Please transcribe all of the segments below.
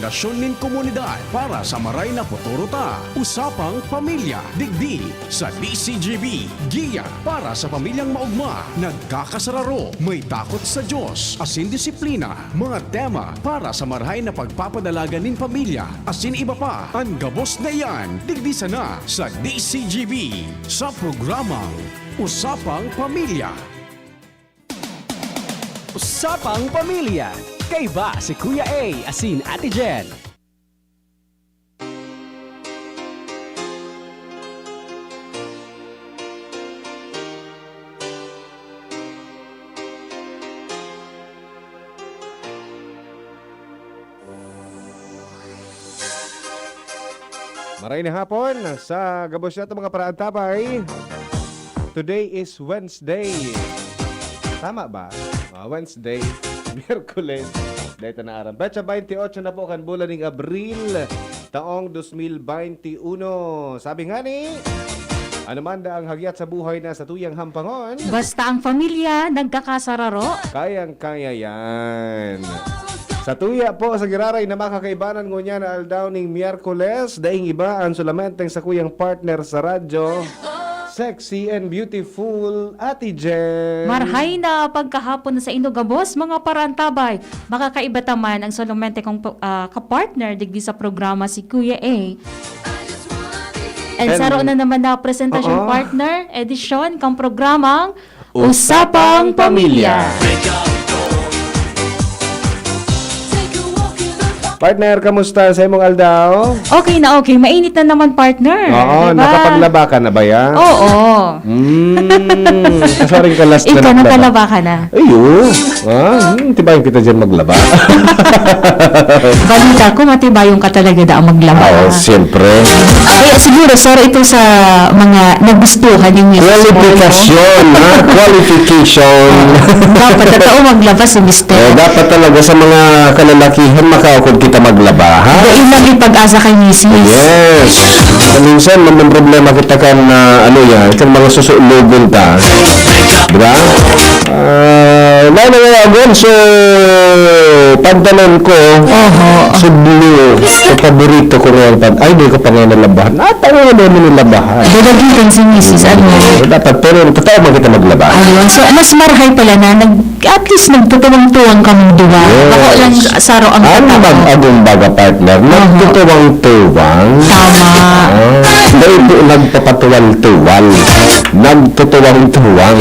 relasyon nin komunidad para sa maray na futuro ta. Usapang pamilya, digdi sa DCGB. Giya para sa pamilyang maugma, nagkakasararo, may takot sa Diyos, asin disiplina, mga tema para sa marahay na pagpapadalaga nin pamilya, asin iba pa. Ang gabos na yan, digdi sana sa DCGB sa programang Usapang Pamilya. Usapang Pamilya. Kay ba si Kuya A, asin Ate Jen? Maray na hapon sa gabos na ito mga paraantapay. Today is Wednesday. Tama ba? Wednesday, Miyerkules, dito na araw. Betsa 28 na po kan bulan ng Abril, taong 2021. Sabi nga ni, ano man da ang hagyat sa buhay na sa tuyang hampangon, Basta ang pamilya nagkakasararo. kayang-kaya yan. Sa tuya po sa giraray na makakaibanan ngunya na aldaw ning Miyerkules, daing iba ang sulamenteng sa kuyang partner sa radyo, sexy and beautiful Ate Jen. Marhay na pagkahapon sa Indogabos, mga parantabay. Makakaiba taman ang solumente kong kapartner digdi sa programa si Kuya A. And saro na naman na presentasyon partner, edisyon kang programang Usapang Pamilya. Partner, kamusta sa imong aldaw? Okay na okay, mainit na naman partner. Oo, diba? nakapaglaba ka na ba yan? Oo. Sorry ka last Ikaw na nakalaba ka na. Ayun. Tibayin kita dyan maglaba. Balita ko, matibayong ka talaga da ang maglaba. Oo, siyempre. Kaya siguro, sorry ito sa mga nagustuhan yung misis mo. Qualification, ha? Qualification. Dapat totoo maglaba si Mr. Dapat talaga sa mga kalalakihan makaukod kita maglaba, ha? Doon lang ipag-asa kay misis. Yes. Minsan, may problema kita kan kan mga susulogon ta. Diba? Lalo nga again, so, pantalon ko, so blue, so paborito ko rin. Ay, di ko pa nga nalabahan. Natawa na naman nilabahan. Dadagitan si misis, Dapat, pero totoo mo kita maglaba. Ayun, so mas marhay pala na, at least nagtutuwang-tuwang kaming duwa. Yes. Bako lang saro ang Ano katao. mag-agong baga partner? Nagtutuwang-tuwang. Tama. Dahil po nagpapatuwal-tuwal. Nagtutuwang-tuwang.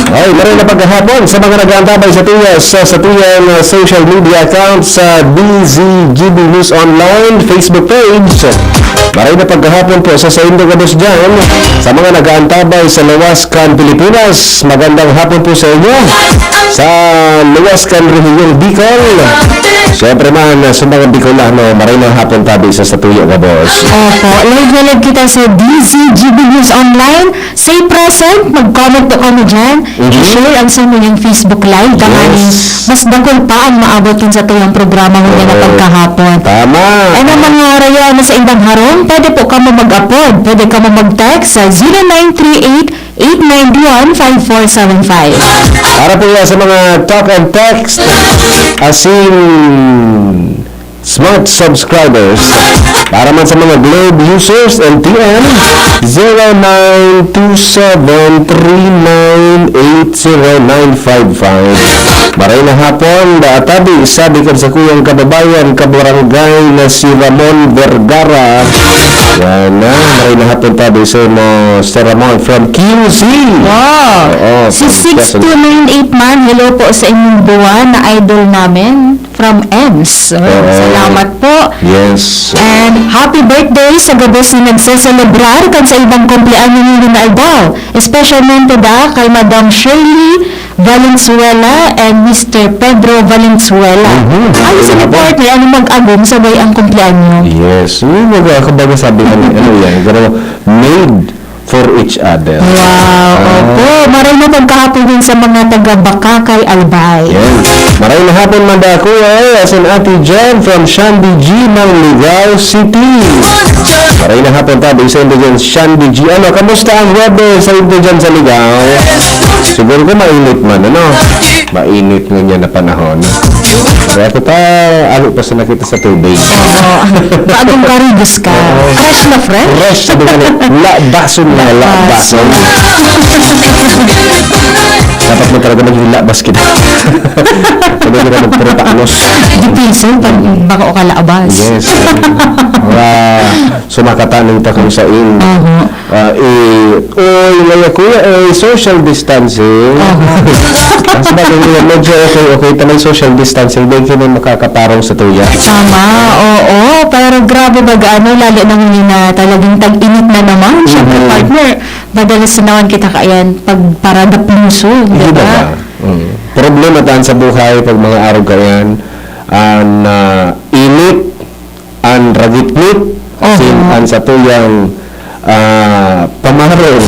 Ay, maray na paghahapon sa mga nag-aantabay sa tuyang social media accounts sa DZGB News Online Facebook page. Maray na paghahapon po sa Indogabos dyan. Sa mga nag-aantabay sa Luwascan, Pilipinas, magandang hapon po sa inyo. Sa Luwascan, Region Bicol. Siyempre man, sa mga Bicolano, maray na hapon tabi sa tuyang Gabos. Opo, live kita sa DZGB News Online. Say present, mag-comment po kami dyan. I-share ang sa inyong Facebook Live. Kamani, mas dagol pa ang maabot yun sa tuyang programa mo na pagkahapon. Tama. Ay na mga raya na sa ibang harong, pwede po ka mo mag-upload. Pwede ka mo mag-text sa 0938-891-5475. Para po yan sa mga talk and text, asin smart subscribers. Para man sa mga Globe users, LTN 0927398095. Maray na hapon, tabi, sabi ka sa kuyang kababayan, kabarangay na si Ramon Vergara. Yan na, maray na hapon tabi sa mo, Sir Ramon from QC. Wow! Oo, Si 6298 man, hello po sa inyong buwan na idol namin from EMS. Salamat po. Yes. And happy birthday sa gabos na nagsaselebrar kan sa ibang kumpleanyo ni Ronaldo. Especialmente da kay Madam Shirley Valenzuela and Mr. Pedro Valenzuela. Ano sa partner, ano mag-agom sabay ang kumpleanyo? Yes. Kabaga sabi yan, pero made for each other. Wow, opo. Maray na pagkahapon din sa mga taga-Bakakay Albay. Yes. Maray na hapon man da ako as an Ate Jen from Shandy G ng Ligao City. Maray na hapon tabi sa Indian Shandy G. Ano, kamusta ang weather sa Indian sa Ligao? Siguro ko mainit man, ano? Mainit nga niya na panahon. Kaya ako ano pa sa nakita sa tubig. Bagong karigos ka. Fresh na fresh. Fresh, sabi nga labason na labason. Dapat mo talaga maghilabas kita. Sabi nga magpuro panos. Dipiso, pag baka o kalaabas. Yes. Sumakatanin ta kung sa in. Ngaya kuya, social distancing. Kasi ba kung medyo okay tamang social distancing, dahil ka makakaparong sa tuya. Tama, oo. Pero grabe ba gaano, lalo nang hindi na talagang tag-init na naman. Siyempre, partner, madalas na naman kita kaayan pag parada puso, di ba? Problema taan sa buhay pag mga araw kayan, ang init, ang ragitnit, an sa tuyang pamarong.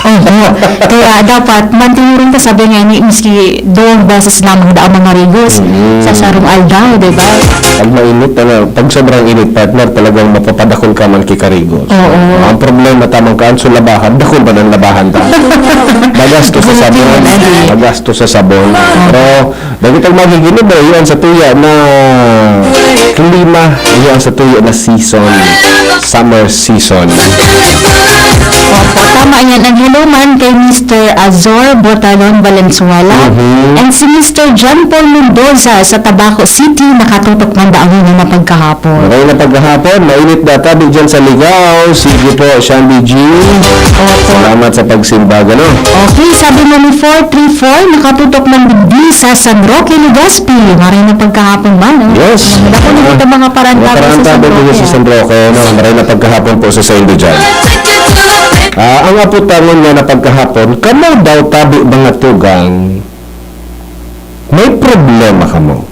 Oo. Kaya dapat mantinurin ka, sabi nga ni miski doon beses lamang daang mga rigos sa sarong aldaw, di ba? Pag mainit, pag sobrang init, partner, talagang mapapadakon ka man kikarigos. Oo. Ang problema, tamang kaan sa labahan, dakon ba ng labahan ta? Magasto sa sabon. Magasto sa sabon. Pero, dahil itong magiginib ba, yun sa tuya na klima, yun sa tuya na season, summer season. Opo, tama yan. Ang hello man kay Mr. Azor Botalon Valenzuela and si Mr. John Paul Mendoza sa Tabaco City, nakatutok ng daang na pagkahapon. Maray na paghahapon, mainit data, bigyan sa ligaw. Sige po, Shandy G. Salamat sa pagsimba, no? Okay, sabi mo ni 434, nakatutok ng digdi sa San Roque, Legazpi. Maray na pagkahapon ba, no? Yes. Dako na ito mga parantabi sa San Roque. Sa San Roque, no? Maray na paghahapon po sa Indo dyan. Ang aputangon nga na pagkahapon, kamo daw tabi mga tugang, may problema kamo.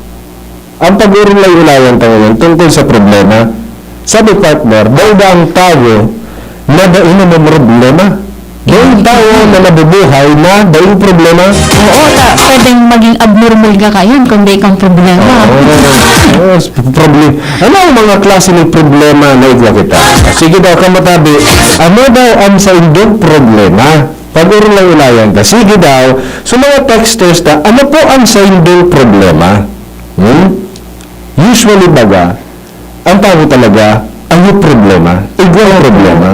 Ang pag-urilay-ulayan tangon tungkol sa problema, sabi partner, daw ba ang tao na daon na problema? Daw ang tao na nabubuhay na daw yung problema? Oo, pwedeng maging abnormal ka kayan kung may kang problema. Problem. Ano ang mga klase ng problema na igwa kita? Sige daw, kamatabi, ano daw ang sa indong problema? Pag-urilay-ulayan ka, sige daw, sa mga texters na, ano po ang sa indong problema? Usually baga, ang tao talaga, ang yung problema, igwa ang problema.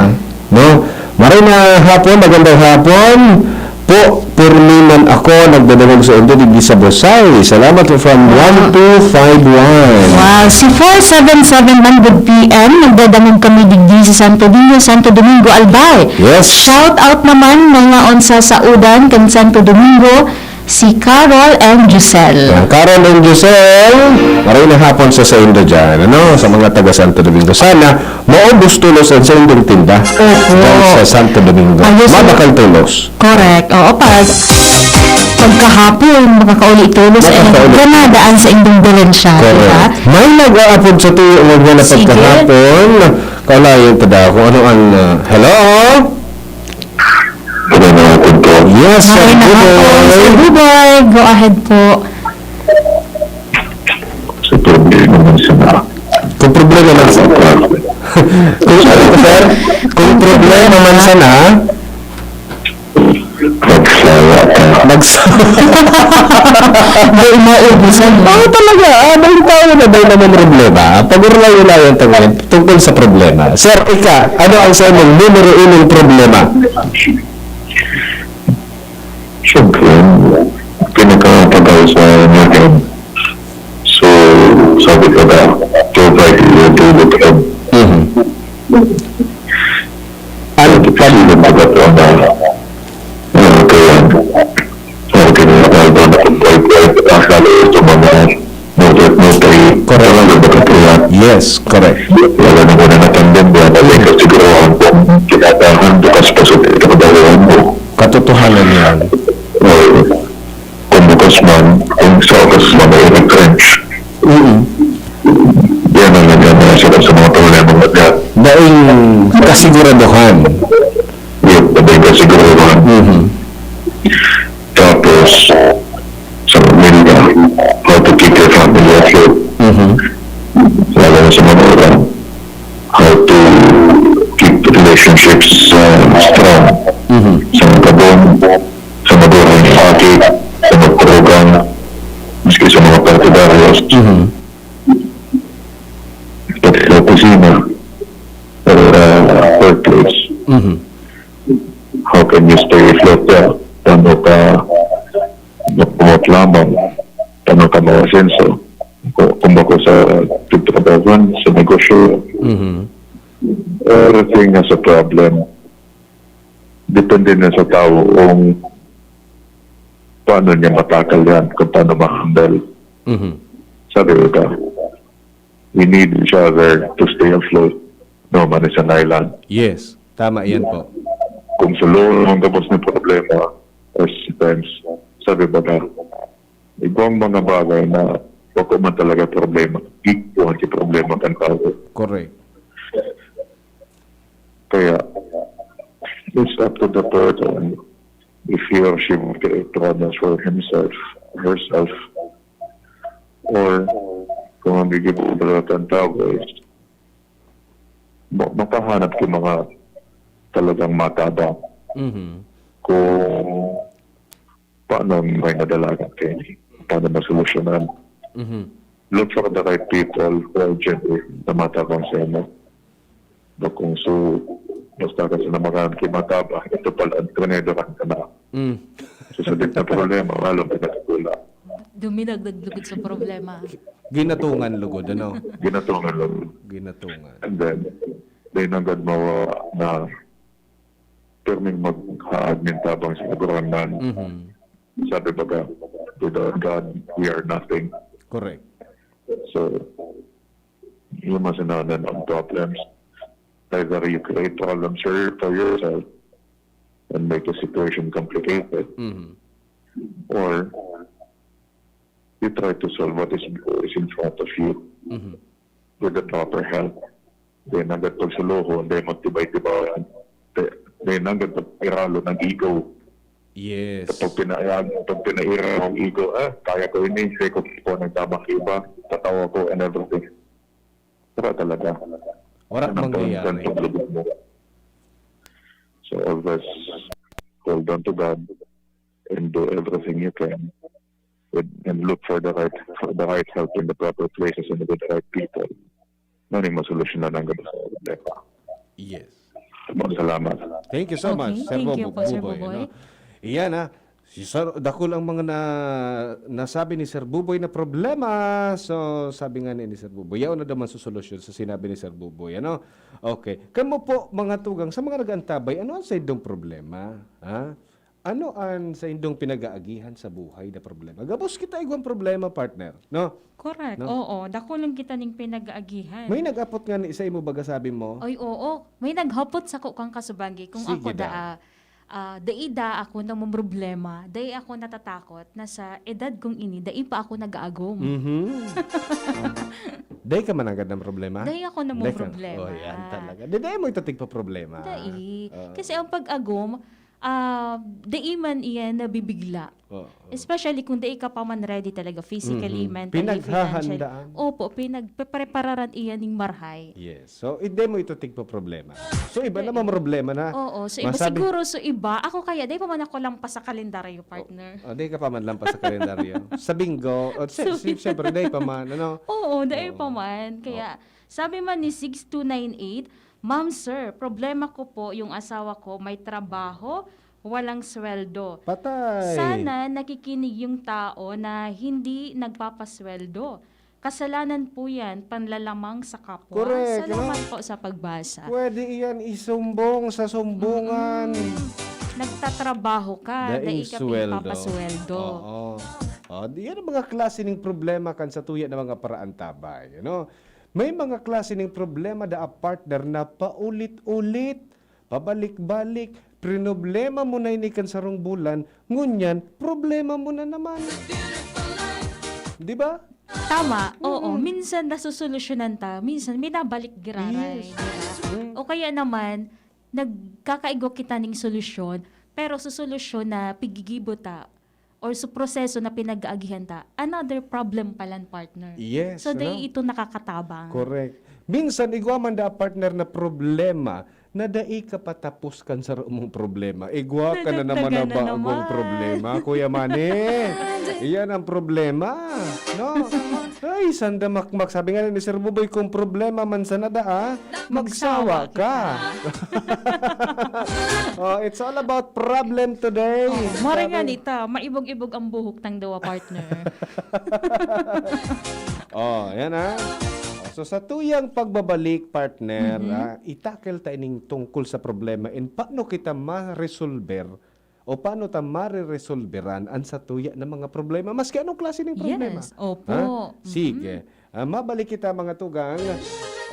No? Maray na hapon, magandang hapon. Po, purminan ako, nagdadalog sa Indo, digdi sa Bosay. Salamat po from 1251. Wow, si 477 p.m. nagdadamog kami digdi sa Santo Domingo, Albay. Yes. Shout out naman mga onsa sa Udan kan Santo Domingo, si Carol and Giselle. Ang Carol and Giselle, maray na hapon sa Indo dyan, ano, sa mga taga Santo Domingo. Sana, maubos tulos ang sa Indong tinda. Dahil sa Santo Domingo. Mabakal tulos. Correct. Oo, pagkahapon, makakauli tulos, ganadaan sa Indong Valencia, di ba? May nag-aapod sa tuyo, na Sige. pagkahapon. Kalayan tada kung ano ang, hello? Yes, sir. Maray na hapon, Sir Buboy. Go ahead po. Sa problema man sana. Kung problema man sana. Kung problema man sana, Nagsawa May maubusan mo. Oo talaga, may tao na daw naman problema. Pag-urlay-ulayan tangan tungkol sa problema. Sir, ano ang sa inyong numero 1 problema? Siyempre, pinagkakatagal sa natin. So, sabi ko na, provide you to the club. Ano Kasi nabagat ang kaya, okay na nakagawa na kung provide akala ito mga notary. Correct. Walang nabagat kaya. Yes, correct. Wala na muna natandem ba na may kasigurahan po. Kinatahan bukas pa sa pinagkadawahan mo. Katotohanan yan. Kung bukas man, kung sa oras man ay retrench. Yan ang nagana sila sa mga problema na Daing kasiguraduhan. yun, nabay kasigurahan. Tapos, sa pamilya, how to keep your family afloat. Lalo na sa mga orang, how to keep relationships strong. Sa mga kabon, sa magulang pati, sa magparugang, maski sa mga partidaryo, pati sa kusina or workplace. How can you stay afloat there? Paano ka makumot lamang? Paano ka mawasenso? Kung bako sa pagtrabawan, sa negosyo, everything has a problem. Depende na sa tao kung paano niya matakal yan, kung paano ma-handle. Sabi ko ka, we need each other to stay afloat. No man is an island. Yes, tama yan po. Kung sa loob ng gabos ng problema, or sometimes, sabi ba na, ibang mga bagay na wako man talaga problema, ikuhan si problema kan tao. Correct. Kaya, it's up to the person if he or she will create problems for himself, herself, or kung ang gigibo talaga ang tao is makahanap ng mga talagang matabang kung paano may nadalagan kayo, paano masolusyonan. Look for the right people who are genuine na matabang sa inyo. Kung so, basta ka sa namagaan kay matabang, ito pala, trenedoran ka na. So sa na problema, alam ka nakagula. Duminagdaglugod sa problema. Ginatungan lugod, ano? Ginatungan lang. Ginatungan. And then, they nagad mo na perming mag-admin tabang sa naguranan. Sabi ba ka, without God, we are nothing. Correct. So, you must know that on problems, either you create problems for yourself and make the situation complicated, or you try to solve what is in front of you with the proper help. Then, agad pagsuluho, then magtibay-tibayan. Then, agad pag-iralo ng ego. Yes. Pag pinaira ng ego, kaya ko ini, say ko po ng tamang iba, tatawa ko and everything. Pero talaga. Wala mangyayari. So always hold on to God and do everything you can and look for the right help in the proper places and with the right people. Nani masolusyon na ng problema. Yes. Salamat. Thank you so Okay, much, Sir thank you po, Sir Buboy. Buboy. Ano? Iyan si Sir, dakol ang mga nasabi ni Sir Buboy na problema. So, sabi nga ni Sir Buboy, yaon na naman sa solusyon sa sinabi ni Sir Buboy. Ano? Okay. Kamo po, mga tugang, sa mga nag-antabay, ano ang sa indong problema? Ha? Ano ang sa indong pinag-aagihan sa buhay na problema? Gabos kita igwang problema, partner. No? Correct. No? Oo, dako lang kita ning pinag-aagihan. May nag-apot nga ni isa mo baga sabi mo? Oy, oo. May naghapot sa kang kasubanggi. Kung Sige ako daw. daida ako na mong problema, dai ako natatakot na sa edad kong ini, dai pa ako nag-aagom. Day ka man agad ng problema? Dai ako na mong Day ka- problema. Oh, yan talaga. Day mo itatig pa problema. Dai. Kasi ang pag-agom, dai man iyan nabibigla. Oo. Especially kung dai ka pa man ready talaga physically, mentally, financially. Pinaghahandaan. Opo, pinagprepararan iyan ning marhay. Yes. So, hindi mo itatig pa problema. So, iba naman problema na. Oo, so iba Masabi- siguro so iba. Ako kaya dai pa man ako lampas sa kalendaryo, partner. Oh, day ka pa man lampas sa kalendaryo. Sa bingo. Oh, siyempre, day pa man. Ano? Oo, dahil pa man. Kaya, sabi man ni 6298, Ma'am Sir, problema ko po yung asawa ko may trabaho, walang sweldo. Patay. Sana nakikinig yung tao na hindi nagpapasweldo. Kasalanan po yan, panlalamang sa kapwa. Correct, Salamat po sa pagbasa. Pwede iyan isumbong sa sumbungan. Nagtatrabaho ka, dahil ka pinapapasweldo. Oo. Oh, yan ang mga klase ng problema kan sa tuya ng mga paraantabay. Ano? May mga klase ng problema da a partner na paulit-ulit, pabalik-balik, problema mo na inikan sa rong bulan, ngunyan, problema mo na naman. Di ba? Tama, oo. Minsan nasusolusyonan ta, minsan may nabalik giraray. Diba? O kaya naman, nagkakaigo kita ng solusyon, pero sa solusyon na pigigibo ta, or sa proseso na pinag-aagihan ta, another problem palan, partner. Yes. So, ano? ito nakakatabang. Correct. Minsan, igwaman da partner na problema nadai ka patapos kan sa mong problema. Igwa ka na naman na Nadagdagan na bagong naman. problema, Kuya Manny. Iyan ang problema. No? Ay, sanda makmak. Sabi nga ni Sir Buboy, kung problema man sa nada, magsawa ka. Oh, it's all about problem today. Mara nga nita, maibog-ibog ang buhok ng dawa partner. Oh, yan ha. So sa tuyang pagbabalik, partner, itakel tayo ning tungkol sa problema and paano kita ma-resolver o paano ta mariresolveran ang sa tuya ng mga problema, maski anong klase ng problema. Yes, opo. Ha? Sige. Mabalik kita mga tugang.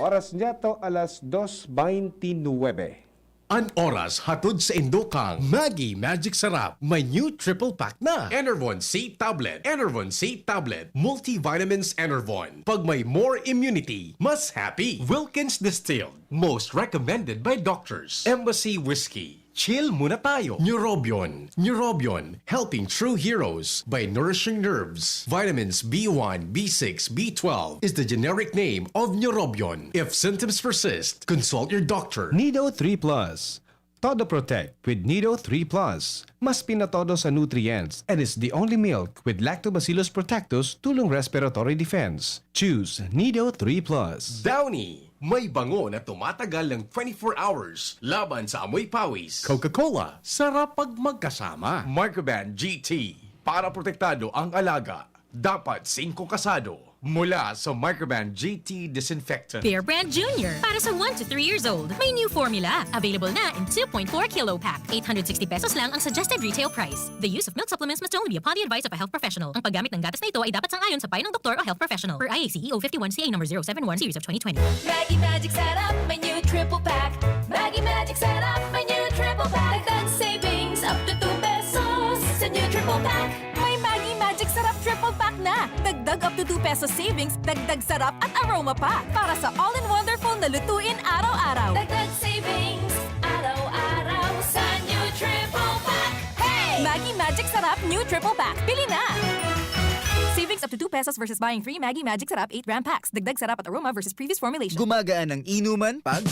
Oras niya to alas 2:29. An oras hatod sa Indokang Maggie Magic Sarap. May new triple pack na. Enervon C Tablet. Enervon C Tablet. Multivitamins Enervon. Pag may more immunity, mas happy. Wilkins Distilled. Most recommended by doctors. Embassy Whiskey. Chill muna tayo. Neurobion. Neurobion. Helping true heroes by nourishing nerves. Vitamins B1, B6, B12 is the generic name of Neurobion. If symptoms persist, consult your doctor. Nido 3 Plus. Todo Protect with Nido 3 Plus. Mas pinatodo sa nutrients and is the only milk with Lactobacillus protectus tulong respiratory defense. Choose Nido 3 Plus. Downy, may bango na tumatagal ng 24 hours laban sa amoy pawis. Coca-Cola, sarap pag magkasama. Microban GT, para protektado ang alaga. Dapat 5 kasado. Mula sa Microban GT Disinfectant. Bear Brand Junior. Para sa 1 to 3 years old. May new formula. Available na in 2.4 kilo pack. 860 pesos lang ang suggested retail price. The use of milk supplements must only be upon the advice of a health professional. Ang paggamit ng gatas na ito ay dapat sangayon sa payo ng doktor o health professional. Per IACEO 51CA number 071 series of 2020. Maggie Magic Setup, my new triple pack. Maggie Magic Setup, my new triple pack. Dagdag savings up to 2 pesos sa new triple pack. May Maggie Magic Sarap triple pack na. Dagdag up to 2 pesos savings, dagdag sarap at aroma pa. Para sa all-in-wonderful na lutuin araw-araw. Dagdag savings, araw-araw sa new triple pack. Hey! Maggie Magic Sarap new triple pack. Bili na! Savings up to 2 pesos versus buying 3 Maggie Magic Sarap 8-gram packs. Dagdag sarap at aroma versus previous formulation. Gumagaan ang inuman pag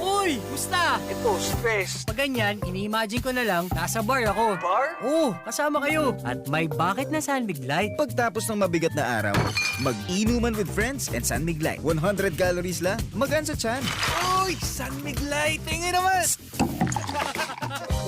Uy! Musta? Ito, stress. Pag ganyan, ini-imagine ko na lang, nasa bar ako. Bar? Oo, kasama kayo. At may bucket na Sunbig Light. pagtapos ng mabigat na araw. Mag-inuman with friends and San Mig Light. 100 calories lang, magaan sa tiyan. Uy! Sunbig Light! Tingin naman!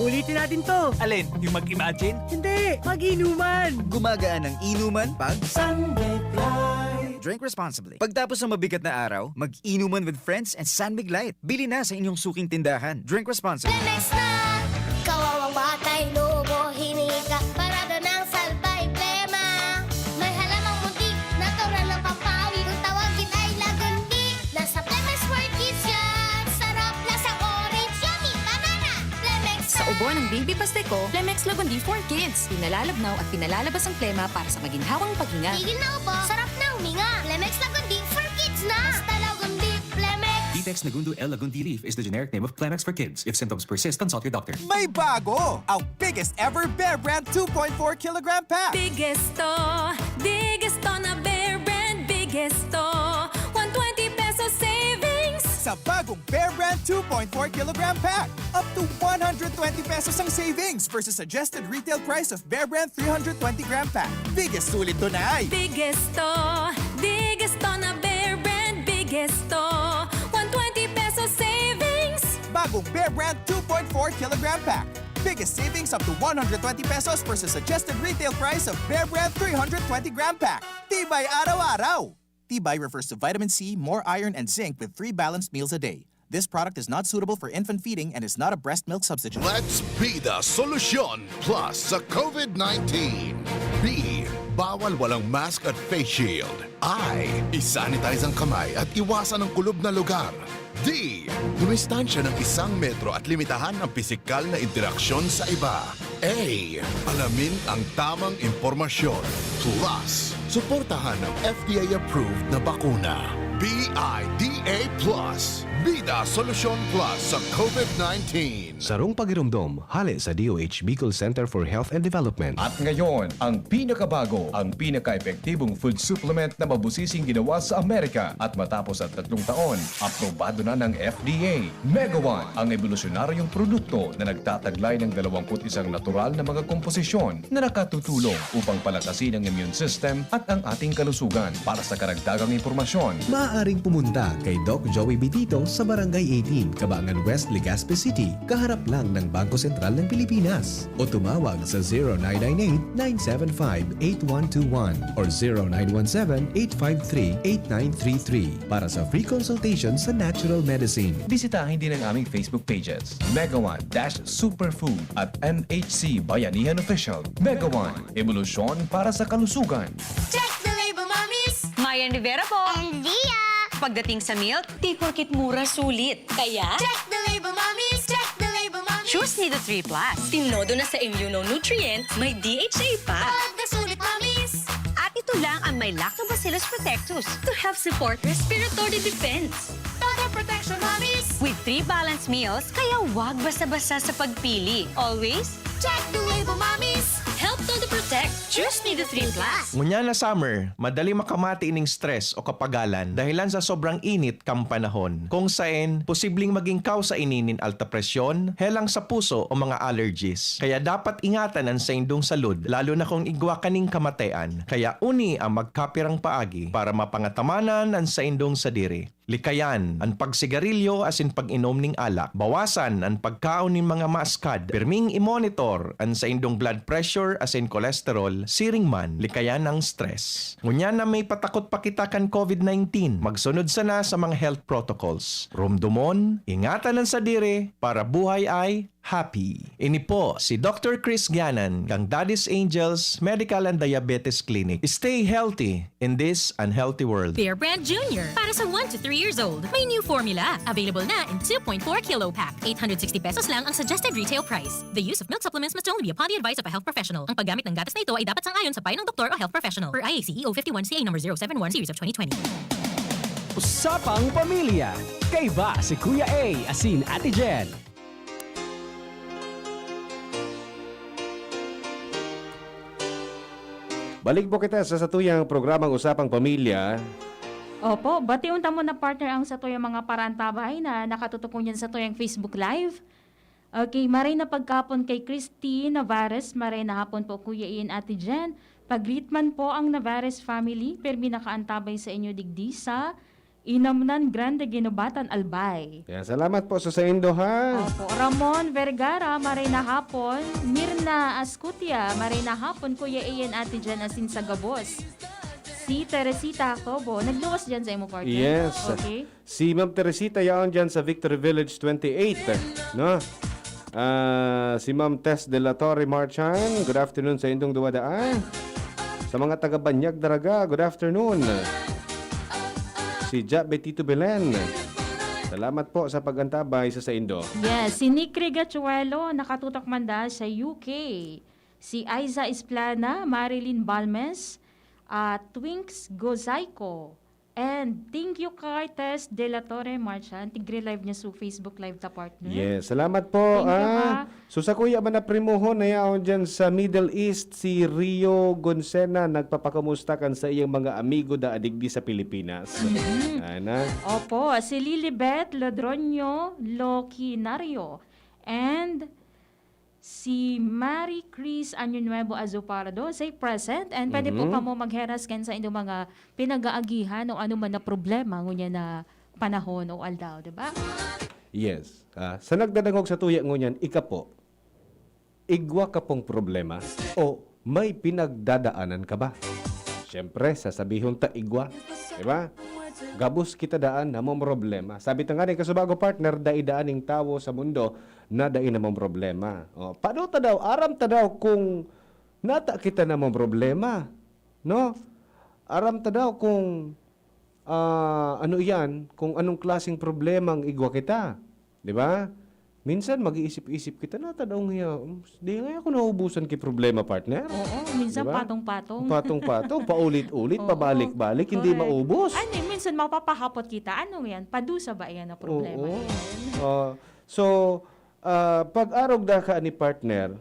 Ulitin natin to. Alin? Yung mag-imagine? Hindi! Mag-inuman! Gumagaan ang inuman pag Sunbig Light. Drink responsibly. Pagtapos ng mabigat na araw, mag-inuman with friends and San Mig Light. Bili na sa inyong suking tindahan. Drink responsibly. Lemex na! Kawawang batay, lobo, hinika, parada ng salbay, plema. May halamang muntik, natural ng pampawi, kung tawagin ay lagundi. Nasa Lemex World Kids yan, sarap lasang orange, yummy, banana. Lemex na! Sa ubo ng baby pasteko, Lemex Lagundi for Kids. Pinalalabnaw at pinalalabas ang plema para sa maginhawang paghinga. Tigil na upo, sarap na huminga. Lemex Lagundi for Kids na! Basta Lagundi, Lemex. Detex Nagundu L. Lagundi Leaf is the generic name of Plemex for kids. If symptoms persist, consult your doctor. May bago! Ang biggest ever Bear Brand 2.4 kilogram pack! Biggest to na Bear Brand, biggest to. 120 pesos savings. Sa bagong Bear Brand 2.4 kilogram pack, up to 120 pesos ang savings versus suggested retail price of Bear Brand 320 gram pack. Biggest sulit doon ay Biggest to na Bear Brand, biggest to. 120 pesos savings. bagong Bear Brand 2.4 kilogram pack. Biggest savings up to 120 pesos versus suggested retail price of Bear Brand 320 gram pack. Tibay araw-araw! Tibay refers to vitamin C, more iron, and zinc with 3 balanced meals a day. This product is not suitable for infant feeding and is not a breast milk substitute. Let's be the solution plus sa COVID-19. B. Bawal walang mask at face shield. I. Isanitize ang kamay at iwasan ang kulob na lugar. D. Dumistansya ng 1 metro at limitahan ang pisikal na interaksyon sa iba. A. Alamin ang tamang impormasyon. Plus, suportahan ang FDA-approved na bakuna. BIDA Plus, Bida Solusyon Plus sa COVID-19. Sarong pagirumdom, hali sa DOH Bicol Center for Health and Development. At ngayon, ang pinakabago, ang pinaka-epektibong food supplement na mabusising ginawa sa Amerika at matapos at 3 taon, aprobado na ng FDA. Mega One, ang evolusyonaryong produkto na nagtataglay ng 21 natural na mga komposisyon na nakatutulong upang palakasin ang immune system at ang ating kalusugan. Para sa karagdagang impormasyon, Maaaring pumunta kay Doc Joey Bitito sa Barangay 18, Cabangan West, Legazpi City, kaharap lang ng Bangko Sentral ng Pilipinas. O tumawag sa 0998-975-8121 or 0917-853-8933 para sa free consultation sa natural medicine. bisitahin din ang aming Facebook pages, Mega One Superfood at MHC Bayanihan Official. Mega One, evolusyon para sa kalusugan. Check the label, mommies! Mayan Rivera po. And Dia! Pagdating sa milk, di porkit mura sulit. Kaya, Check the label, mommies! Check the label, mommies! choose Nido 3 Plus. Tinodo na sa immunonutrients, may DHA pa. Pagkasulit, mommies! At ito lang ang may Lactobacillus protectus to help support respiratory defense. Total protection, mommies! With 3 balanced meals, kaya wag basta-basta sa pagpili. Always, Check the label, mommies! help todo protect. Choose Nido 3 Plus. Ngunya na summer, madali makamati ining stress o kapagalan dahilan sa sobrang init kam panahon. Kung saan, posibleng maging cause sa ininin alta presyon, helang sa puso o mga allergies. Kaya dapat ingatan ang sa indong salud, lalo na kung igwa kaning kamatean. Kaya uni ang magkapirang paagi para mapangatamanan ang sa indong sadiri. Likayan ang pagsigarilyo asin pag-inom ning alak. Bawasan ang pagkaon ning mga maskad. Pirming i-monitor ang sa indong blood pressure asin cholesterol. Siring man, likayan ang stress. Ngunya na may patakot pa kita kan COVID-19. Magsunod sana sa mga health protocols. Rumdumon, ingatan ang sadiri para buhay ay happy. Ini po si Dr. Chris Ganan kang Daddy's Angels Medical and Diabetes Clinic. Stay healthy in this unhealthy world. Bear Brand Junior. Para sa 1 to 3 years old, may new formula. Available na in 2.4 kilo pack. 860 pesos lang ang suggested retail price. The use of milk supplements must only be upon the advice of a health professional. Ang paggamit ng gatas na ito ay dapat sang-ayon sa payo ng doktor o health professional. Per IACEO 51CA number 071 series of 2020. Usapang Pamilya. Kay ba si Kuya A asin Ate Jen? Balik po kita sa satuyang programang Usapang Pamilya. Opo, batiunta mo na partner ang sa tuyang mga parantabay na nakatutok niyan sa tuyang Facebook Live. Okay, maray na pagkapon kay Christine Navares, maray na hapon po Kuya Ian Ate Jen. Pagritman po ang Navares family, permi nakaantabay sa inyo digdi sa Inamnan Grande Ginobatan Albay. Kaya salamat po sa indo ha. Opo, Ramon Vergara, maray na hapon. Mirna Ascutia, maray na hapon Kuya Ian Ate Jen asin sa Gabos. Si Teresita Acobo, nagluwas dyan sa imo partner. Yes. Okay. Si Ma'am Teresita yaon dyan sa Victory Village 28. No? Si Ma'am Tess de la Torre Marchan, good afternoon sa indong duwadaan. Sa mga taga-Banyag Daraga, good afternoon. Si Ja Betito Belen, salamat po sa pagantabay sa indo. Yes, si Nick Rigachuelo, nakatutok manda sa UK. Si Aiza Esplana, Marilyn Balmes, Twinks Gozaico, and thank you kay Tess De La Torre Marchand. Tigre live niya sa Facebook Live ta partner. Yes, salamat po. Thank you, ha. So sa kuya man na primuhon na yaon dyan sa Middle East, si Rio Gonsena, nagpapakamusta kan sa iyang mga amigo da adigdi sa Pilipinas. Ana. Opo, si Lilibet Ladronio Loquinario, and si Mary Chris Anyo Nuevo Azupardo say present, and pwede po ka mo magheras kan sa inyong mga pinag-aagihan o ano man na problema ngunya na panahon o aldaw, di ba? Yes. Sa nagdadangog sa tuya ngunyan, ika po, igwa ka pong problema o may pinagdadaanan ka ba? Siyempre, sasabihon ta igwa. Diba? Gabos kita daan na mong problema. Sabi ta nga ni kasubago partner, daidaaning tawo sa mundo na dain na mong problema. O, paano ta daw? Aram ta daw kung nata kita na mong problema. No? Aram ta daw kung ano yan, kung anong klaseng problema ang igwa kita. Di ba? minsan mag-iisip-isip kita na tadaw nga, di nga ako naubusan kay problema, partner. Oo, minsan Diba? patong-patong. Patong-patong, paulit-ulit, Oo, pabalik-balik, hindi correct. maubos. Ano, minsan mapapahapot kita. Ano yan? Padusa ba yan na problema? Oo. Yan? So, pag-arog da ka ni partner,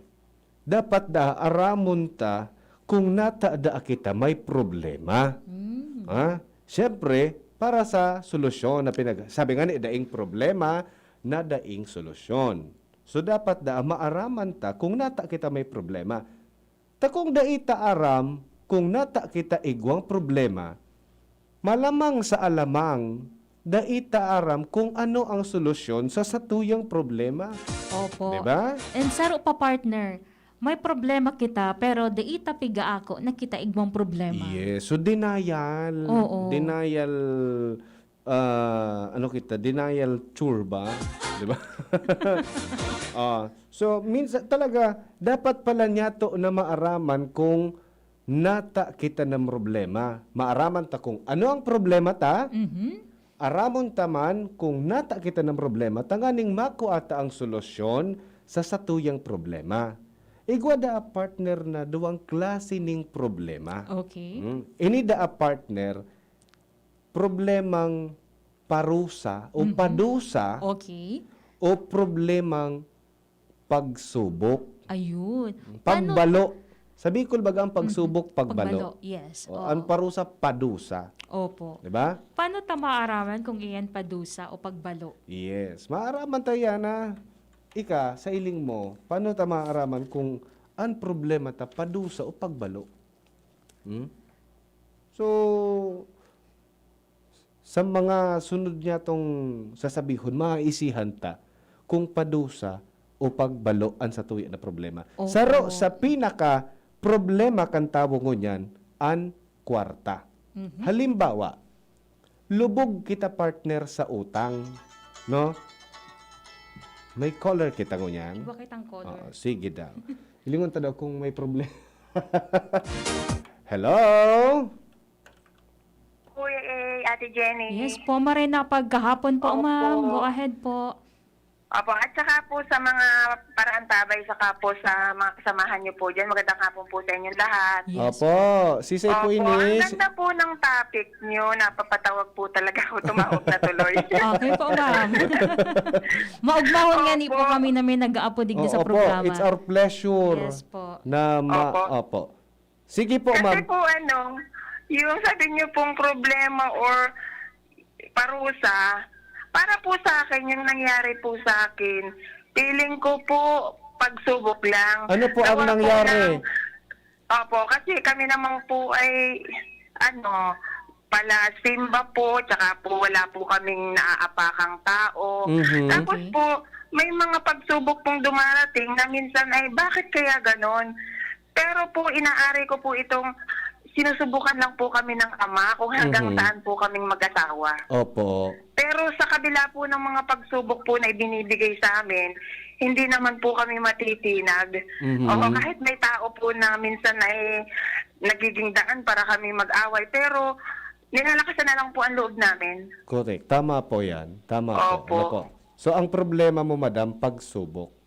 dapat da aramon ta kung nataada kita may problema. Ha? Siyempre, para sa solusyon na sabi nga ni, daing problema na daing solusyon. So, dapat da maaraman ta kung nata kita may problema. Ta kung daita aram, kung nata kita igwang problema, malamang sa alamang, daita aram kung ano ang solusyon sa satuyang problema. Opo. Diba? And saro pa, partner, may problema kita, pero daita piga ako na kita igmang problema. Yes. So, denial. Oo. Denial, denial cure ba? Diba? So, minsan talaga, dapat pala niya to na maaraman kung nata kita ng problema. Maaraman ta kung ano ang problema ta, aramon taman kung nata kita ng problema, tanganing makuata ang solusyon sa satuyang problema. Igwa da a partner na duwang klase ning problema. Okay. Ini da a partner, problemang parusa o padusa Okay. o problemang pagsubok. Ayun. Pagbalo. Sa Bicol baga ang pagsubok, pagbalo. Yes. O, ang parusa, padusa. Opo. Diba? Paano ta maaraman kung iyan padusa o pagbalo? Yes. Maaraman tayo na ika, sa iling mo, paano ta maaraman kung ang problema ta padusa o pagbalo? So, sa mga sunod niya tong sasabihon, maisihan ta kung padusa o pagbalo ang sa tuya na problema. Opo. Sa pinaka problema kan tawag mo niyan, ang kwarta. Halimbawa, lubog kita partner sa utang, no? May caller kita ngunyan. Iba kitang color. Sige daw. Hilingon ta daw kung may problema. Hello? Kuya Ate Jenny. Yes po, Marina. Pagkahapon po, Opo. ma'am. Go ahead po. Opo, at saka po sa mga parantabay, saka po sa mga kasamahan niyo po dyan. Magandang hapon po sa inyong lahat. Opo. Sisay po Opo, ang inis. ganda po ng topic niyo. Napapatawag po talaga ako. Tumawag na tuloy. Okay po, ma'am. Maugmahon nga ni po kami na may nag-aapo digdi sa programa. It's our pleasure. Yes po. Na opo. Sige po, Kasi ma'am. po yung sabi niyo pong problema or parusa, para po sa akin, yung nangyari po sa akin, feeling ko po pagsubok lang. Ano po ang Gawa nangyari? Opo, kasi kami naman po ay, pala simba po, tsaka po wala po kaming naaapakang tao. Tapos po, may mga pagsubok pong dumarating na minsan ay, bakit kaya ganon? Pero po, inaari ko po itong, sinusubukan lang po kami ng ama kung hanggang saan po kaming mag-asawa. Opo. Pero sa kabila po ng mga pagsubok po na ibinibigay sa amin, hindi naman po kami matitinag. O kahit may tao po na minsan ay nagiging daan para kami mag-away, pero nilalakasan na lang po ang loob namin. Correct. Tama po yan. Tama po. Opo. Ano po. So, ang problema mo, madam, pagsubok.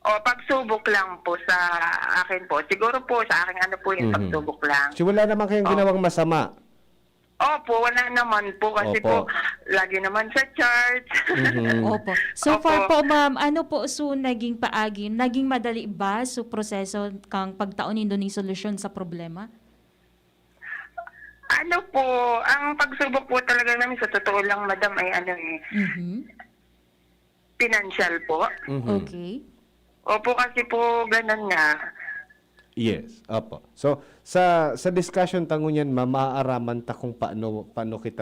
O pagsubok lang po sa akin po. Siguro po sa akin yung pagsubok lang. So, wala naman kayong ginawang masama. Opo, wala naman po kasi Opo. po lagi naman sa church. Opo. So far po, ma'am, ano po naging paagi? Naging madali ba sa proseso kang pagtaon nindo ni solusyon sa problema? Ano po, ang pagsubok po talaga namin sa totoo lang, madam, ay financial po. Okay. Opo, kasi po ganun nga. Yes, opo. So, sa discussion tango niyan, maaaraman ta kung paano kita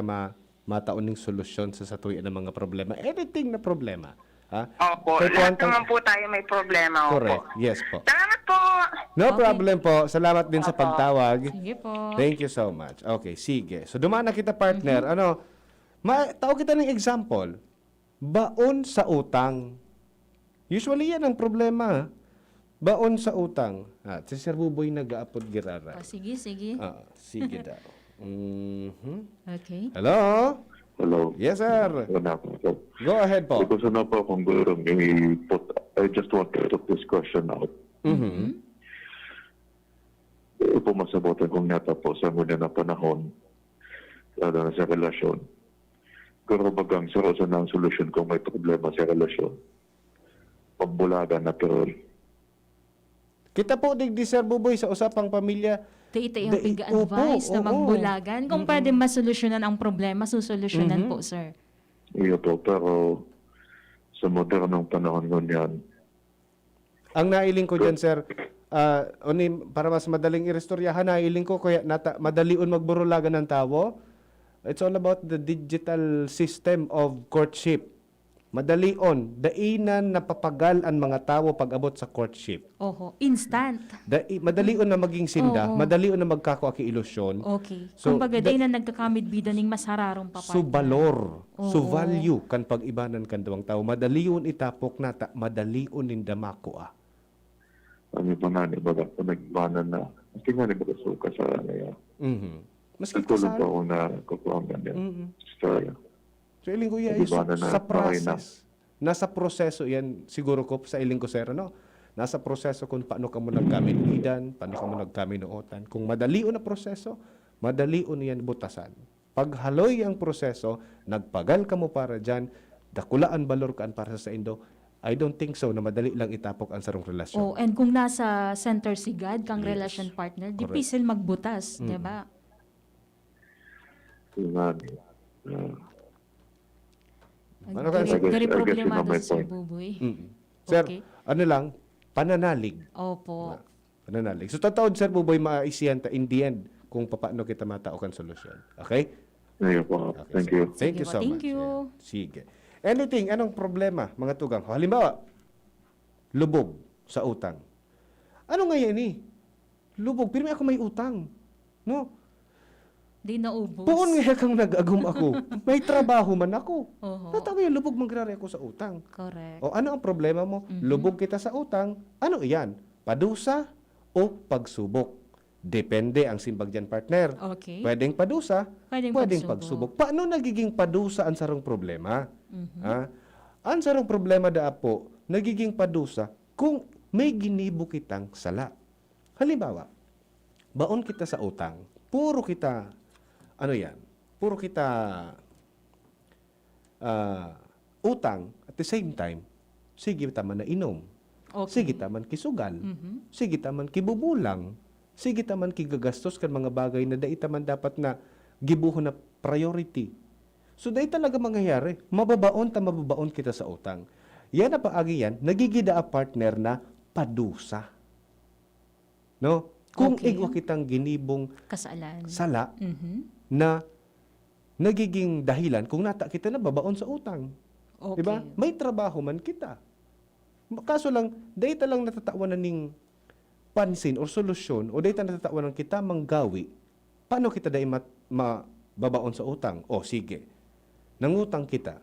matauning solusyon sa satuyan ng mga problema. Anything na problema. Ha? Opo, Kaya lahat naman po tayo may problema. Opo. Correct. Yes po. Salamat po! No problem po. Salamat din sa pagtawag. Sige po. Thank you so much. Okay, sige. So, dumaan na kita, partner. Tawag kita ng example. Baon sa utang. Usually yan ang problema. Baon sa utang. Si Sir Buboy nag-aapod girara. Sige. Sige daw. Okay. Hello? Hello. Yes, sir. Go ahead po. Gusto na po akong gurong I just want to put this question out. Mhm. Pumasabotan kong natapos ang una na panahon lalo na sa relasyon. Pero bagang sarosa na ang solusyon kung may problema sa relasyon. Pagbulagan na pero Kita po digdi Sir Buboy sa usapang pamilya. Ito yung pig-advise na magbulagan. Kung pwede masolusyonan ang problema, susolusyonan po, sir. iyo po. Pero sa modernong panahon ngunyan, Ang nailing ko dyan, sir, para mas madaling irestoryahan, nailing ko, kaya madaliun magburulagan ng tawo. It's all about the digital system of courtship. Madalion, dainan napapagal ang mga tawo pag-abot sa courtship. Oho, instant. Madalion na maging sinda, Oo. madalion na magkako aki ilusyon. Okay. So, Kumbaga, day na nagkakamit bida ning masararong Su valor, su Oo. value kan pag-ibanan kan duwang tao. Madalion itapok nata, madalion nindamako ah. kami pa nga ni baga kung nagbanan na. Kasi nga ni baga suka sa naya. Maski Nagtulong kasal. pa ako na kukuhaan ganyan. Storya. So iling ko yan, Nag-ibanan na, sa okay na. process. Nasa proseso yan, siguro ko sa iling ko sir, no? Nasa proseso kung paano ka mo nagkamit-idan, paano ka mo nagkaminuotan. Kung madalion na proseso, madalion yan butasan. Pag haloy ang proseso, nagpagal ka mo para dyan, dakulaan balor kaan para sa Indo, I don't think so na madali lang itapok ang sarong relasyon. Oh, and kung nasa center si God, kang Yes. relation partner, di Correct. pisil magbutas, di ba? Yung nga, Ano ka, sir? Very I guess problemado yun ang my si Sir point. Buboy. Sir, Okay. ano lang, pananalig. Opo. Pananalig. So, tataod, Sir Buboy, maaisiyan ta in the end kung paano kita matao kan solusyon. Okay? Ayun po. Thank you. Thank you Sige po, so thank much. you. Yeah. Sige. Anything, anong problema, mga tugang? Halimbawa, lubog sa utang. Ano nga yan eh? Lubog, pero may ako may utang. No? Di naubos. Puon nga kang nag-agum ako. May trabaho man ako. Oho. Natawa yung lubog mangrari ako sa utang. Correct. O ano ang problema mo? Lubog kita sa utang. Ano iyan? Padusa o pagsubok? Depende ang simbag dyan, partner. Okay. Pwedeng padusa, Pwedeng pagsubok. Paano nagiging padusa ang sarong problema? Ha? Ang sarong problema da po, nagiging padusa kung may ginibo kitang sala. Halimbawa, baon kita sa utang, puro kita, ano yan, puro kita utang, at the same time, sige taman na inom. Okay. Sige taman kisugal. Sige taman kibubulang. Sige taman kigagastos kan mga bagay na dai taman dapat na gibuhon na priority. So dai talaga mangyayari, mababaon kita sa utang. Yan na paagi yan, nagigida a partner na padusa. No? Kung Okay. igwa kitang ginibong Kasalan. sala Mhm. na nagiging dahilan kung nata kita na babaon sa utang. Okay. Diba? May trabaho man kita. Kaso lang, data lang natatawanan ning pansin or solusyon o data natatawanan kita manggawi. Paano kita dahil mababaon sa utang? O sige, nangutang kita.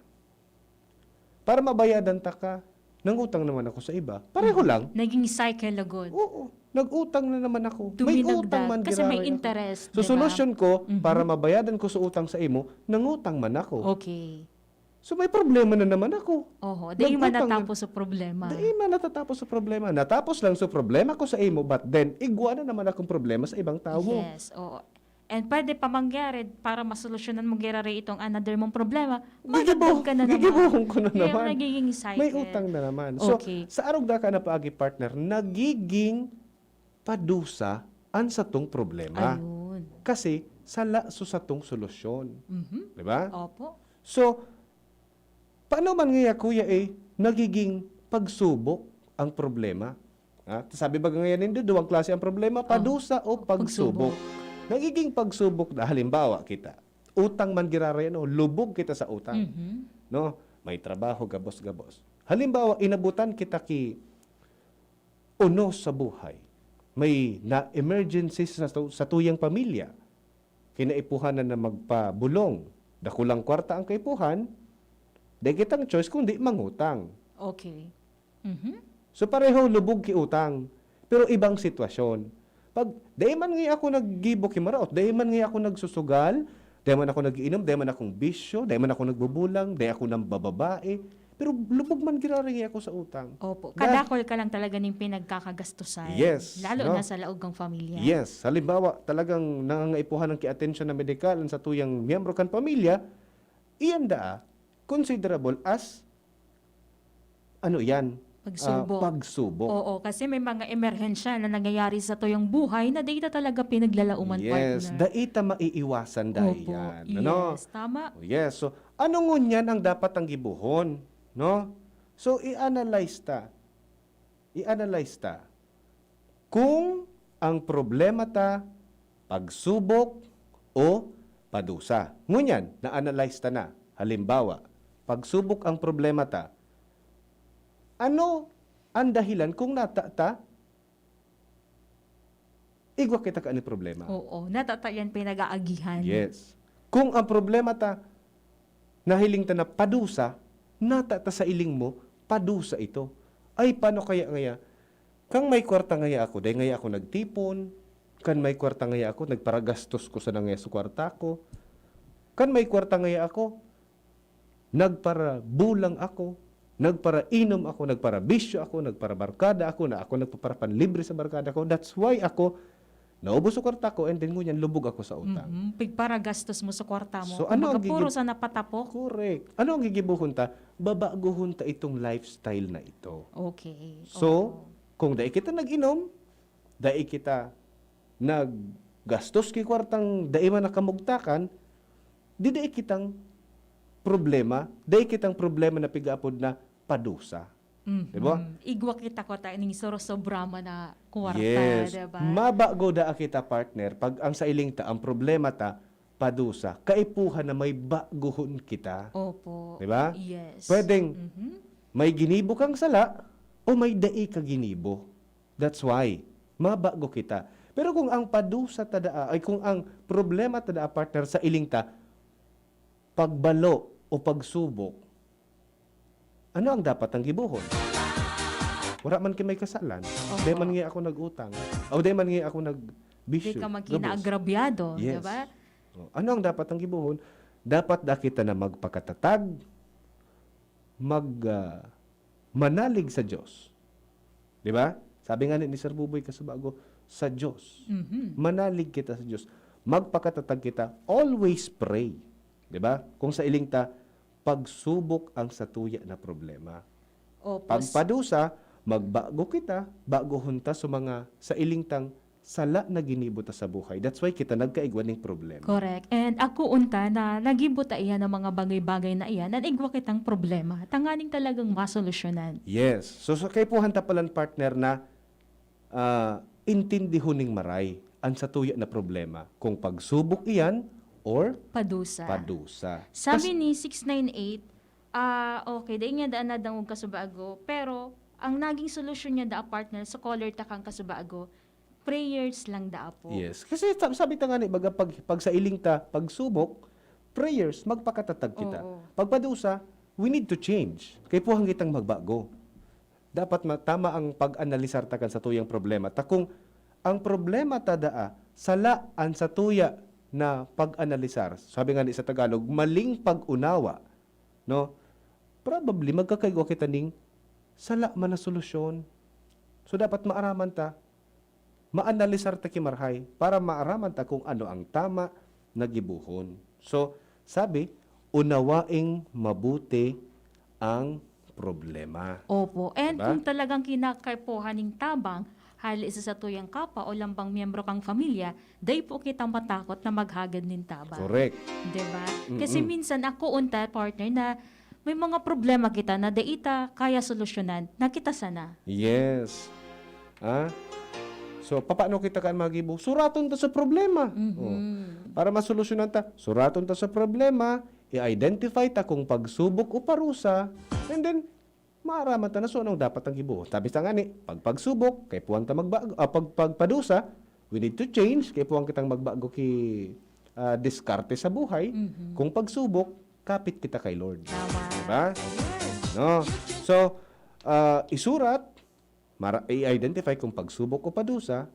Para mabayadan ta ka, nangutang naman ako sa iba. Pareho lang. Naging cycle agad. Oo. Nag-utang na naman ako. May Duminagdag. utang man Kasi may giraray ako. interest, So, diba? solusyon ko, para mabayadan ko sa utang sa imo, nangutang man ako. Okay. So, may problema na naman ako. Oho. Di man Nagutang natapos sa problema. Di man natatapos sa problema. Natapos lang sa problema ko sa imo, but then, igwa na naman akong problema sa ibang tao. Yes. Oo. And pwede pa mangyari para masolusyonan mo girari itong another mong problema. Magdagdag ka na naman. Gigibuhon ko na Kaya naman. nagiging cycle. May utang na naman. So, Okay. sa arog da ka na paagi partner, nagiging padusa ang satong problema. Ayun. Kasi, sala so satong solusyon. Mhm. Di ba? Opo. So, paano man nga kuya nagiging pagsubok ang problema? Sabi ba ngayon hindi, duwang klase ang problema, padusa o pagsubok. Nagiging pagsubok na halimbawa kita. Utang man giraray lubog kita sa utang. No? May trabaho gabos-gabos. Halimbawa inabutan kita ki unos sa buhay. May na emergency sa tuyang pamilya. Kinaipuhanan na magpabulong. Dakulang kwarta ang kaipuhan, di kitang choice kundi mangutang. Okay. Mhm. So pareho lubog ki utang, pero ibang sitwasyon. Pag dahil man nga ako naggibo ki maraot, dahil man nga ako nagsusugal, Dahil man ako nagiinom, dahil man akong bisyo, dahil man ako nagbubulang, dahil ako nang bababae. Pero lubog man giraringi ako sa utang. Opo. Kadakol ka lang talaga ng pinagkakagastusan. Yes, Lalo no? na sa laogang pamilya. Yes. Halimbawa, talagang nangangaipuhan ng ki-atensyon na medikal sa tuyang miyembro kan pamilya, iyan daa, considerable as, ano yan? Pagsubok. Pagsubok. Oo, kasi may mga emerhensya na nangyayari sa tuyong buhay na data talaga pinaglalauman, Yes, partner. daita maiiwasan dahil Opo. yan. Yes, Ano? tama. Oh, yes. So, ano ngunyan ang dapat ang gibuhon? No? So, i-analyze ta. I-analyze ta. Kung ang problema ta, pagsubok o padusa. Ngunyan, na-analyze ta na. Halimbawa, pagsubok ang problema ta, ano ang dahilan kung natata, igwa kita ka ani problema. Oo, natatayan pinag-aagihan. Yes. Kung ang problema ta, nahiling ta na padusa, natata sa iling mo, padusa ito. Ay, paano kaya ngaya? Kang may kwarta ngaya ako, dahil ngaya ako nagtipon, kan may kwarta ngaya ako, nagparagastos ko sa ngaya sa kwarta ko, kan may kwarta ngaya ako, nagpara bulang ako, nagpara inom ako, nagpara bisyo ako, nagpara barkada ako, na ako nagpapara panlibre sa barkada ko. That's why ako, naubos sa kwarta ko, and then ngunyan, lubog ako sa utang. Pigpara gastos mo sa kwarta mo. So, Kung ano ang puro gigib- sa napatapok. Correct. Ano ang gigibuhon ta? Babaguhon ta itong lifestyle na ito. Okay. So, kung dai kita nag-inom, dai kita naggastos ki kwartang dai man nakamugtakan, di dai kitang problema, dai kitang problema na pigapod na padusa. Diba? Igwa kita ko ta ning sobra na kwarta, Yes. diba? Mabago da kita partner pag ang sa iling ta ang problema ta padusa, kaipuhan na may baguhon kita. Opo. Diba? Yes. Pwedeng may ginibo kang sala o may dai ka ginibo. That's why mabago kita. Pero kung ang padusa tada ay kung ang problema tada partner sa iling ta pagbalo o pagsubok, ano ang dapat ang gibuhon? Wala man kay may kasalan. Di man nga ako nag-utang. O di man nga ako Di nag-bisyo. ka magkinaagrabyado, Yes. diba? Ano ang dapat ang gibuhon? Dapat da kita na magpakatatag, manalig sa Diyos. Di ba? Sabi nga ni Sir Buboy Kasubago, sa Diyos. Manalig kita sa Diyos. Magpakatatag kita, always pray. Di ba? Kung sa iling ta, pagsubok ang satuya na problema. Opo. Pagpadusa, magbago kita, bago hunta sa iling tang sala na ginibuta sa buhay. That's why kita nagkaigwan ng problema. Correct. And ako unta na nagibuta iyan ng mga bagay-bagay na iyan, at igwa kitang problema. Tanganing talagang masolusyonan. Yes. So kay po hanta palan partner na intindihon ning maray ang satuya na problema. Kung pagsubok iyan or Padusa. padusa. Sabi ni 698, okay, dahil nga daan na dangog kasubago, pero ang naging solusyon niya da partner sa caller takang kasubago, prayers lang da po. Yes. Kasi sabi ta nga ni, baga pag sa iling ta, pagsubok, prayers, magpakatatag kita. Oo. Pagpadusa, we need to change. Kaya po hangitang magbago. Dapat tama ang pag-analisar ta kan sa tuyang problema. Ta kung ang problema ta daa, salaan sa tuya na pag-analisar, sabi nga ni sa Tagalog, maling pag-unawa, no? Probably magkakaigwa kita ning sala man na solusyon. So dapat maaraman ta, maanalisar ta kimarhay para maaraman ta kung ano ang tama na gibuhon. So, sabi, unawaing mabuti ang problema. Opo. And Diba? kung talagang kinakaipuhan ng tabang, hali isa sa tuyang kapa o lambang miyembro kang familia, day po kitang matakot na maghagad ng tabang. Correct. Diba? Kasi minsan ako unta, partner, na may mga problema kita na daita kaya solusyonan, na kita sana. Yes. So, paano kita kan magibo? Suraton ta sa problema. Para masolusyonan ta, suraton ta sa problema, i-identify ta kung pagsubok o parusa, and then, maaraman ta na so anong dapat ang gibuhon. Sabi sa nga ni, pagpagsubok, kay puwang ta magbago, pagpadusa, we need to change, kay puwang kitang magbago ki diskarte sa buhay. Kung pagsubok, kapit kita kay Lord. Diba? No? So, isurat, i-identify kung pagsubok o padusa,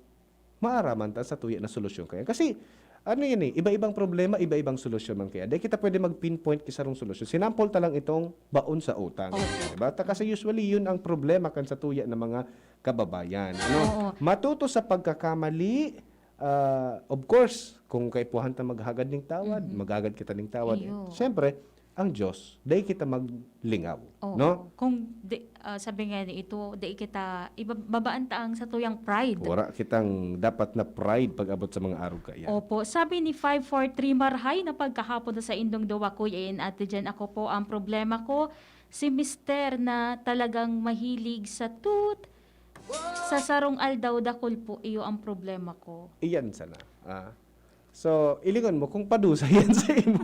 maaraman ta sa tuya na solusyon kaya. Kasi, ano yun iba-ibang problema, iba-ibang solusyon man kaya. Di kita pwede mag-pinpoint kisarong solusyon. Sinampol ta lang itong baon sa utang. Diba? Kasi usually yun ang problema kan sa tuya ng mga kababayan. Ano? Matuto sa pagkakamali, of course, kung kaipuhan ta maghagad ng tawad, maghagad kita ng tawad. Siyempre, ang Diyos, dahil kita maglingaw. No? Kung sabi nga ito, dahil kita ibabaan taang sa tuyang pride. Wala kitang dapat na pride pag abot sa mga araw kaya. Opo. Sabi ni 543 Marhay na pagkahapon na sa indong dawa kuya in ate dyan ako po ang problema ko si Mister na talagang mahilig sa tooth. Sa sarong aldaw dakol po iyo ang problema ko. Iyan sana. So, ilingon mo kung padusa yan sa imo.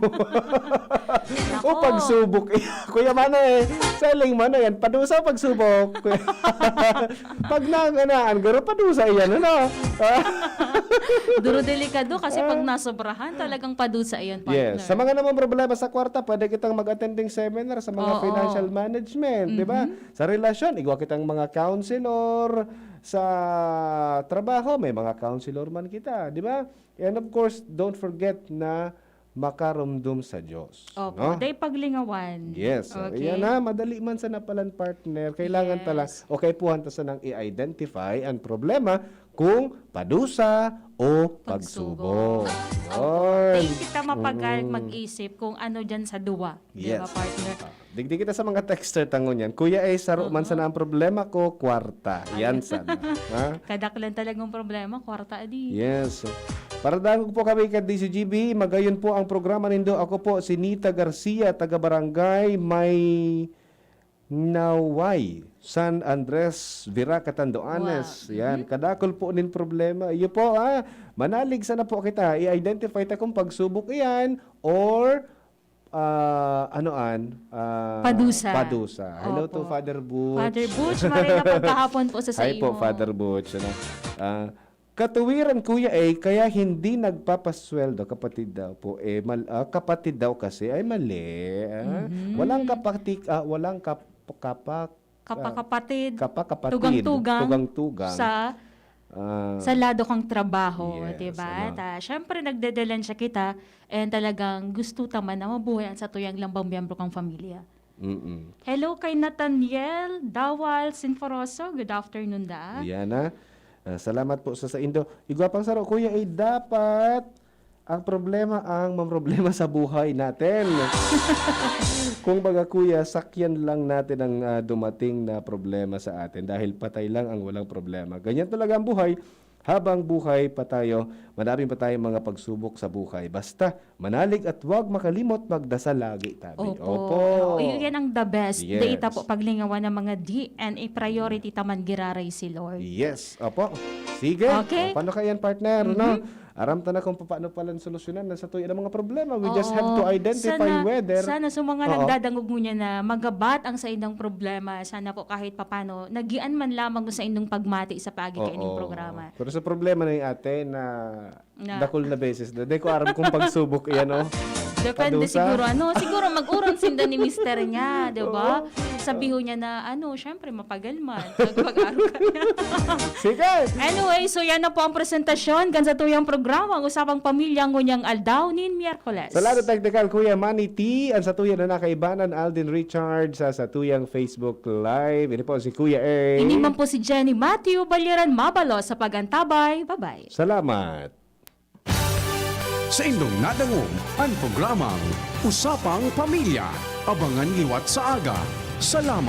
O pagsubok. Kuya Manoy, selling mo na yan. Padusa o pagsubok? Pag nanganaan, garo padusa yan. Ano? Duro delikado kasi pag nasobrahan, talagang padusa yan, partner. Yes. Sa mga naman problema sa kwarta, pwede kitang mag-attending seminar sa mga financial management. Di ba? Sa relasyon, igwa kitang mga counselor. Sa trabaho, may mga counselor man kita. Di ba? And of course, don't forget na makarumdum sa Diyos. Opo, no? day paglingawan. Yes. Okay. Yan na, madali man sa napalan partner. Kailangan tala, okay puhan ta sa nang i-identify ang problema kung padusa o pagsubok. Day kita mapagal mag-isip kung ano dyan sa duwa. Di ba, partner? Digdi kita sa mga texter tangon yan. Kuya saro man sana ang problema ko, kwarta. Yan sana. Kadaklan talagang problema, kwarta adi. Yes. Para dangog po kami ka DCGB, magayon po ang programa nindo. Ako po si Nita Garcia, taga Barangay May Naway, San Andres, Vira, Catanduanes. Yan, kadakol po nin problema. Iyo po, manalig sana po kita. I-identify ta kung pagsubok iyan or padusa. Hello to Father Butch. Father Butch, marina pagkahapon po sa Hi po, Father Butch. Katuwiran kuya kaya hindi nagpapasweldo kapatid daw po kapatid daw kasi ay mali. Walang kapatid, kapakapatid, tugang-tugang sa lado kang trabaho, yes, diba? Syempre nagdedelensya kita and talagang gusto taman na mabuhay sa tuyang lambang miyembro kang pamilya. Hello kay Nathaniel Dawal Sinforoso. Good afternoon da. Yan salamat po sa Indo. Igwapang saro, kuya, dapat ang problema ang mamroblema sa buhay natin. Kung baga kuya, sakyan lang natin ang dumating na problema sa atin dahil patay lang ang walang problema. Ganyan talaga ang buhay. Habang buhay pa tayo, marami pa tayong mga pagsubok sa buhay. Basta manalig at huwag makalimot magdasal lagi tabi. Opo. Yan ang the best. Yes. Data po paglingawan ng mga DNA priority taman giraray si Lord. Yes. Opo. Sige. Okay. Paano kayan, partner? No? Aram ta na kung paano pala solusyonan na sa tuyo ng mga problema. We just have to identify whether... Sana sa mga nagdadangog mo niya na magabat ang sa inyong problema, sana po kahit papano, nagian man lamang sa inyong pagmati sa pagi kaining programa. Pero sa problema na yung ate na dakol na beses na. Di ko aram kung pagsubok yan, no? Depende siguro, siguro mag-urong sinda ni mister niya, di ba? Sabihin niya na, syempre mapagalman. Pag-aro ka niya. Sige! Anyway, so yan na po ang presentasyon gan sa tuyang programa, ang usapang pamilya ngunyang aldaw nin Miyerkules. Sa lado technical, Kuya Manny T, ang sa tuyang na nakaibanan, Alden Richards, sa tuyang Facebook Live. Ini po si Kuya A. Ini man po si Jenny Matthew Balyeran Mabalo sa pagantabay. Bye-bye. Salamat. Sa indong nadangog ang programang Usapang Pamilya. Abangan liwat sa aga. Salamat.